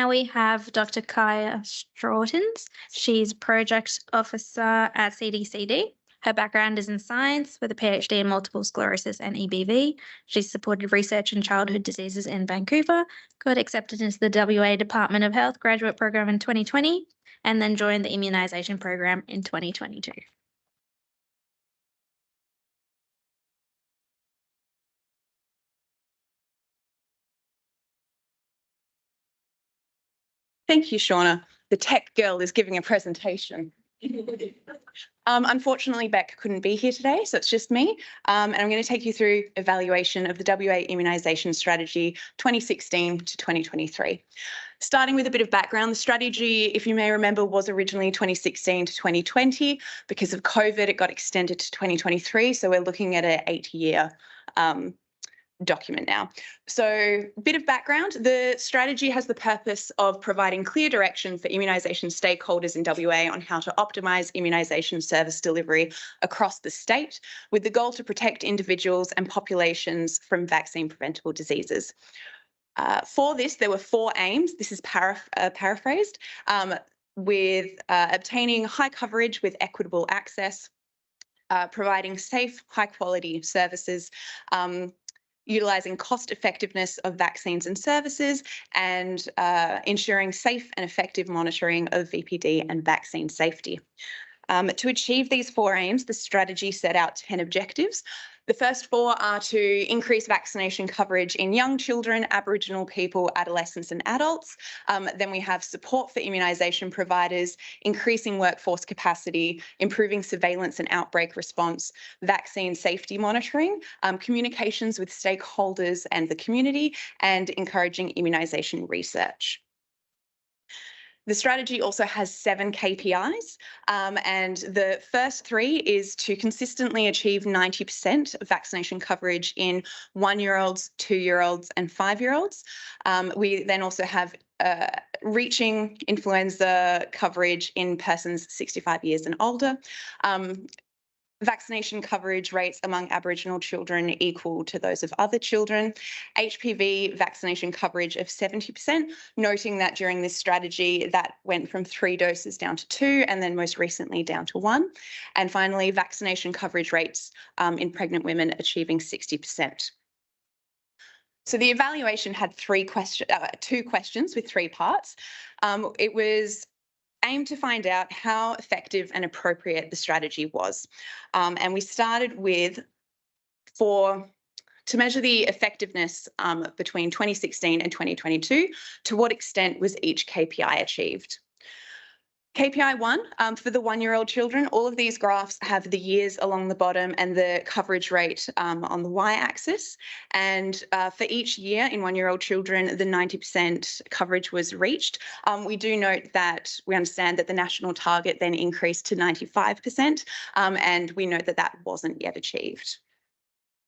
now we have Dr. Kaija Strautins. She's Project Officer at CDCD. Her background is in science with a PhD in multiple sclerosis and EBV. She's supported research in childhood diseases in Vancouver, got accepted into the WA Department of Health graduate program in 2020, and then joined the immunisation program in 2022. Thank you, Shauna. The tech girl is giving a presentation. Unfortunately, Beck couldn't be here today, so it's just me. And I'm going to take you through evaluation of the WA Immunisation Strategy 2016 to 2023. Starting with a bit of background, the strategy, if you may remember, was originally 2016 to 2020. Because of COVID, it got extended to 2023, so we're looking at an 8-year document now. So a bit of background, the strategy has the purpose of providing clear direction for immunisation stakeholders in WA on how to optimise immunisation service delivery across the state, with the goal to protect individuals and populations from vaccine preventable diseases. For this, there were 4 aims. This is paraphrased, with obtaining high coverage with equitable access, providing safe, high-quality services, utilising cost effectiveness of vaccines and services, and ensuring safe and effective monitoring of VPD and vaccine safety. To achieve these 4 aims, the strategy set out 10 objectives. The first 4 are to increase vaccination coverage in young children, Aboriginal people, adolescents and adults. Then we have support for immunisation providers, increasing workforce capacity, improving surveillance and outbreak response, vaccine safety monitoring, communications with stakeholders and the community, and encouraging immunisation research. The strategy also has 7 KPIs, and the first 3 is to consistently achieve 90% of vaccination coverage in 1-year-olds, 2-year-olds and 5-year-olds. We then also have reaching influenza coverage in persons 65 years and older. Vaccination coverage rates among Aboriginal children equal to those of other children. HPV vaccination coverage of 70%, noting that during this strategy that went from 3 doses down to 2 and then most recently down to 1. And finally, vaccination coverage rates in pregnant women achieving 60%. So the evaluation had 2 questions with 3 parts. It was aimed to find out how effective and appropriate the strategy was. And we started with to measure the effectiveness between 2016 and 2022, to what extent was each KPI achieved? KPI 1, for the 1-year-old children, all of these graphs have the years along the bottom and the coverage rate on the y-axis. And for each year in 1-year-old children, the 90% coverage was reached. We do note that we understand that the national target then increased to 95%, and we note that that wasn't yet achieved.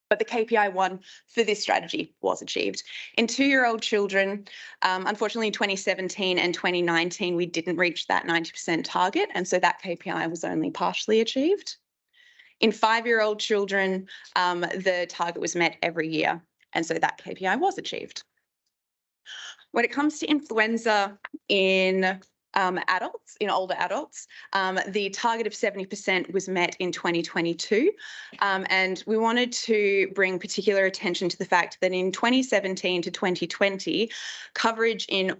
But the KPI 1 for this strategy was achieved. In 2-year-old children, unfortunately, 2017 and 2019, we didn't reach that 90% target, and so that KPI was only partially achieved. In 5-year-old children, the target was met every year, and so that KPI was achieved. When it comes to influenza in older adults, the target of 70% was met in 2022. And we wanted to bring particular attention to the fact that in 2017 to 2020, coverage in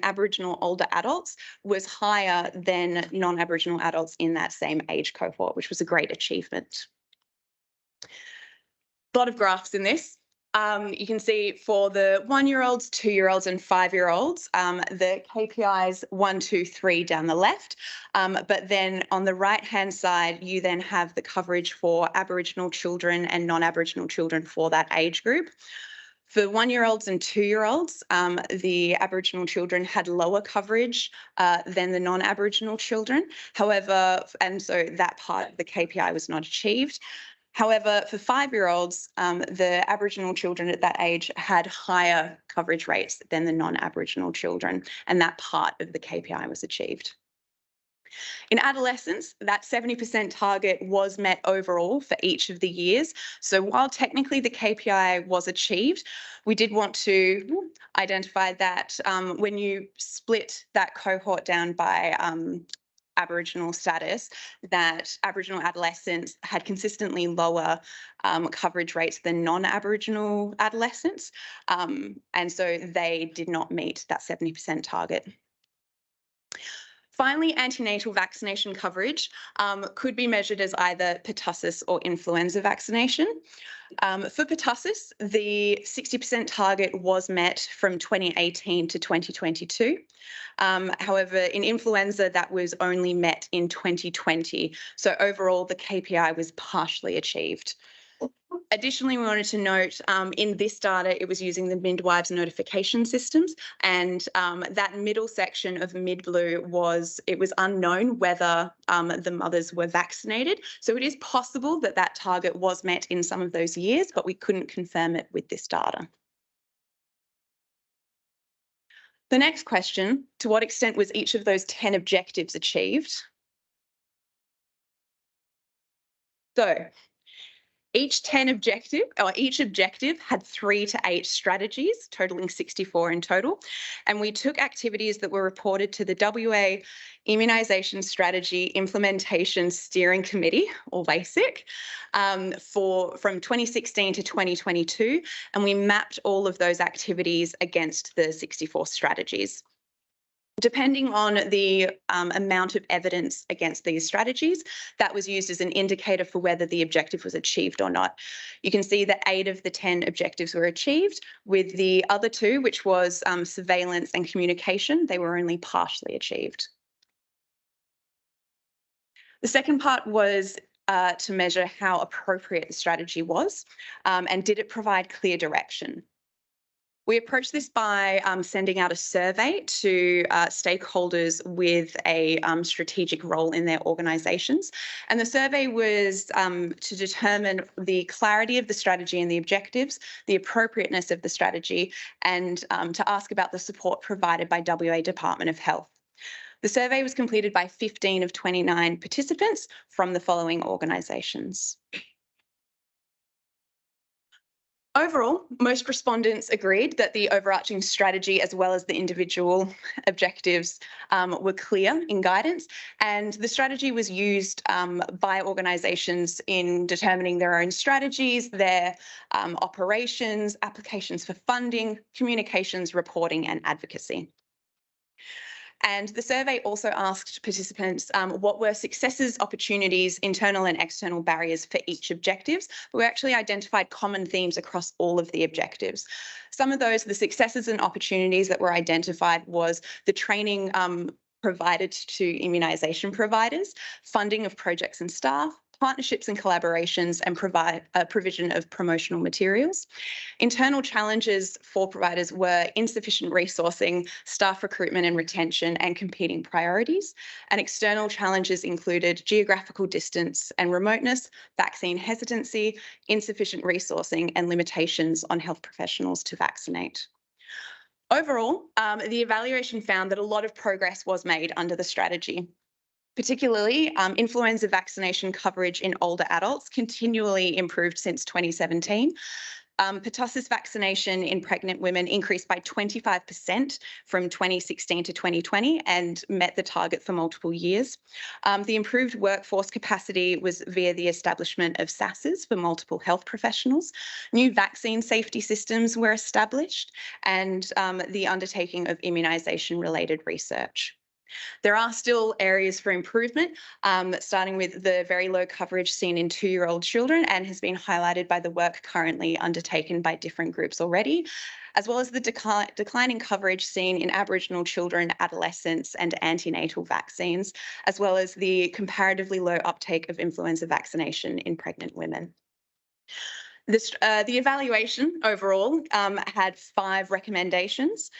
Aboriginal older adults was higher than non-Aboriginal adults in that same age cohort, which was a great achievement. A lot of graphs in this. You can see for the 1-year-olds, 2-year-olds and 5-year-olds, the KPIs 1, 2, 3 down the left. But then on the right-hand side, you then have the coverage for Aboriginal children and non-Aboriginal children for that age group. For 1-year-olds and 2-year-olds, the Aboriginal children had lower coverage than the non-Aboriginal children. However, and so that part of the KPI was not achieved. However, for 5-year-olds, the Aboriginal children at that age had higher coverage rates than the non-Aboriginal children, and that part of the KPI was achieved. In adolescence, that 70% target was met overall for each of the years. So while technically the KPI was achieved, we did want to identify that when you split that cohort down by Aboriginal status, that Aboriginal adolescents had consistently lower coverage rates than non-Aboriginal adolescents. And so they did not meet that 70% target. Finally, antenatal vaccination coverage could be measured as either pertussis or influenza vaccination. For pertussis, the 60% target was met from 2018 to 2022. However, in influenza, that was only met in 2020. So overall, the KPI was partially achieved. Additionally, we wanted to note in this data, it was using the midwives notification systems, and that middle section of mid-blue was unknown whether the mothers were vaccinated. So it is possible that that target was met in some of those years, but we couldn't confirm it with this data. The next question, to what extent was each of those 10 objectives achieved? So each objective had 3 to 8 strategies, totaling 64 in total. And we took activities that were reported to the WA Immunisation Strategy Implementation Steering Committee, or BASIC, from 2016 to 2022, and we mapped all of those activities against the 64 strategies. Depending on the amount of evidence against these strategies, that was used as an indicator for whether the objective was achieved or not. You can see that 8 of the 10 objectives were achieved, with the other 2, which was surveillance and communication, they were only partially achieved. The second part was to measure how appropriate the strategy was, and did it provide clear direction. We approached this by sending out a survey to stakeholders with a strategic role in their organisations. And the survey was to determine the clarity of the strategy and the objectives, the appropriateness of the strategy, and to ask about the support provided by WA Department of Health. The survey was completed by 15 of 29 participants from the following organisations. Overall, most respondents agreed that the overarching strategy as well as the individual objectives were clear in guidance, and the strategy was used by organisations in determining their own strategies, their operations, applications for funding, communications, reporting and advocacy. And the survey also asked participants what were successes, opportunities, internal and external barriers for each objectives. But we actually identified common themes across all of the objectives. Some of those, the successes and opportunities that were identified was the training provided to immunisation providers, funding of projects and staff, partnerships and collaborations, and provision of promotional materials. Internal challenges for providers were insufficient resourcing, staff recruitment and retention, and competing priorities. And external challenges included geographical distance and remoteness, vaccine hesitancy, insufficient resourcing, and limitations on health professionals to vaccinate. Overall, the evaluation found that a lot of progress was made under the strategy. Particularly, influenza vaccination coverage in older adults continually improved since 2017. Pertussis vaccination in pregnant women increased by 25% from 2016 to 2020 and met the target for multiple years. The improved workforce capacity was via the establishment of SASs for multiple health professionals. New vaccine safety systems were established, and the undertaking of immunisation-related research. There are still areas for improvement, starting with the very low coverage seen in 2-year-old children and has been highlighted by the work currently undertaken by different groups already, as well as the declining coverage seen in Aboriginal children, adolescents and antenatal vaccines, as well as the comparatively low uptake of influenza vaccination in pregnant women. The evaluation overall had 5 recommendations.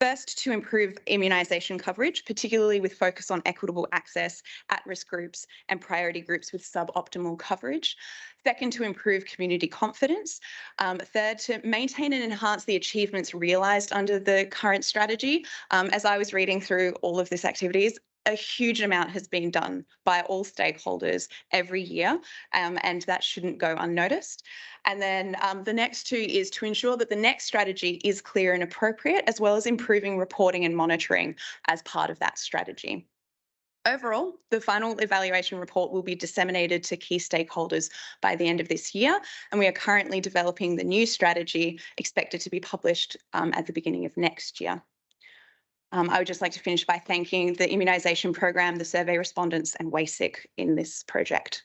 First, to improve immunisation coverage, particularly with focus on equitable access, at-risk groups and priority groups with suboptimal coverage. Second, to improve community confidence. Third, to maintain and enhance the achievements realised under the current strategy. As I was reading through all of these activities, a huge amount has been done by all stakeholders every year, and that shouldn't go unnoticed. And then the next two is to ensure that the next strategy is clear and appropriate, as well as improving reporting and monitoring as part of that strategy. Overall, the final evaluation report will be disseminated to key stakeholders by the end of this year, and we are currently developing the new strategy, expected to be published at the beginning of next year. I would just like to finish by thanking the immunisation program, the survey respondents and WASIC in this project.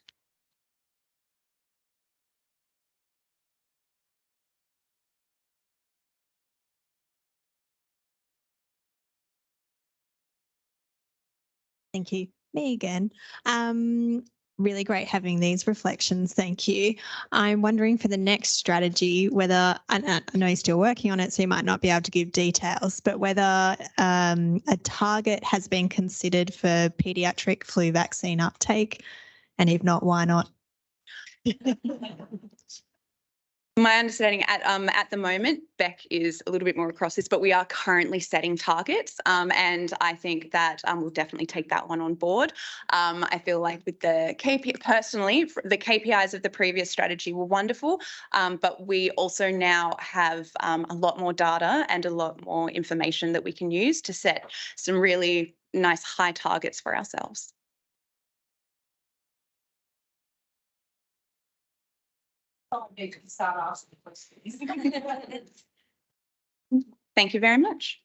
Thank you. Me again. Really great having these reflections. Thank you. I'm wondering for the next strategy whether, and I know you're still working on it, so you might not be able to give details, but whether a target has been considered for paediatric flu vaccine uptake, and if not, why not? My understanding at the moment, Beck is a little bit more across this, but we are currently setting targets, and I think that we'll definitely take that one on board. I feel like with the KPI, personally, the KPIs of the previous strategy were wonderful, but we also now have a lot more data and a lot more information that we can use to set some really nice high targets for ourselves. Thank you very much.